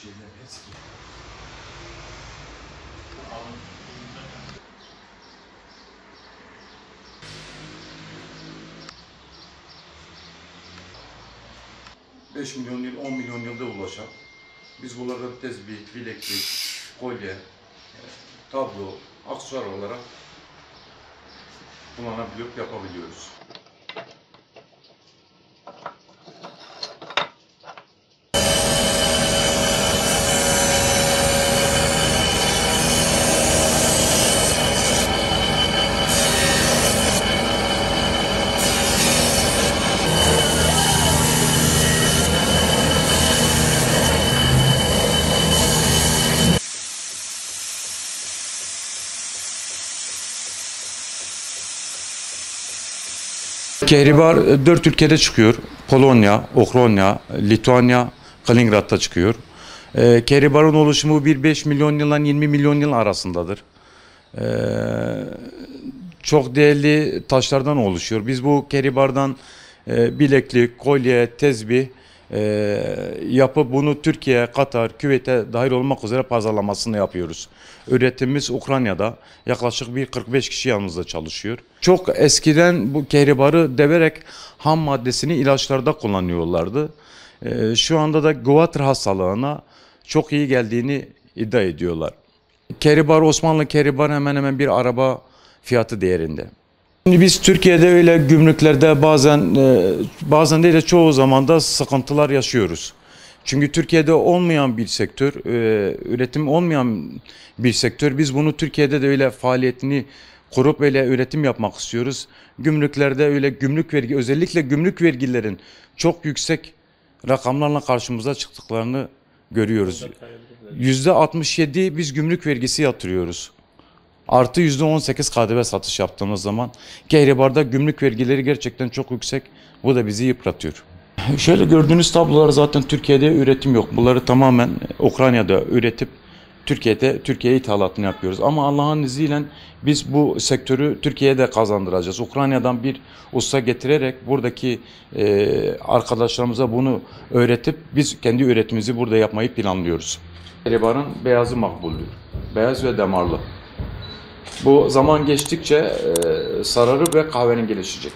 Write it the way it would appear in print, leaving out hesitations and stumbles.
şeyler eski. 5 milyon yıl, 10 milyon yılda ulaşan, biz bunları tezbih, bileklik, kolye, tablo, aksesuar olarak kullanabiliyor, yapabiliyoruz. Kehribar 4 ülkede çıkıyor. Polonya, Ukrayna, Litvanya, Kaliningrad'da çıkıyor. Kehribar'ın oluşumu 5 milyon yıldan 20 milyon yıl arasındadır. Çok değerli taşlardan oluşuyor. Biz bu Kehribar'dan bileklik, kolye, tezbih yapıp bunu Türkiye, Katar, Küveyt'e dahil olmak üzere pazarlamasını yapıyoruz. Üretimimiz Ukrayna'da. Yaklaşık bir 45 kişi yanımızda çalışıyor. Çok eskiden bu kehribarı deverek ham maddesini ilaçlarda kullanıyorlardı. Şu anda da Goiter hastalığına çok iyi geldiğini iddia ediyorlar. Kehribar, Osmanlı kehribar hemen hemen bir araba fiyatı değerinde. Şimdi biz Türkiye'de öyle gümrüklerde bazen değil de çoğu zaman da sıkıntılar yaşıyoruz. Çünkü Türkiye'de olmayan bir sektör, üretim olmayan bir sektör. Biz bunu Türkiye'de de öyle faaliyetini kurup öyle üretim yapmak istiyoruz. Gümrüklerde öyle gümrük vergi, özellikle gümrük vergilerin çok yüksek rakamlarla karşımıza çıktıklarını görüyoruz. %67 biz gümrük vergisi yatırıyoruz. Artı %18 KDV satış yaptığımız zaman Kehribar'da gümrük vergileri gerçekten çok yüksek. Bu da bizi yıpratıyor. Şöyle gördüğünüz tablolar zaten Türkiye'de üretim yok. Bunları tamamen Ukrayna'da üretip Türkiye'ye ithalatını yapıyoruz. Ama Allah'ın izniyle biz bu sektörü Türkiye'ye de kazandıracağız. Ukrayna'dan bir usta getirerek buradaki arkadaşlarımıza bunu öğretip biz kendi üretimimizi burada yapmayı planlıyoruz. Kehribar'ın beyazı makbuldür. Beyaz ve damarlı. Bu zaman geçtikçe sararır ve kahverengileşecek.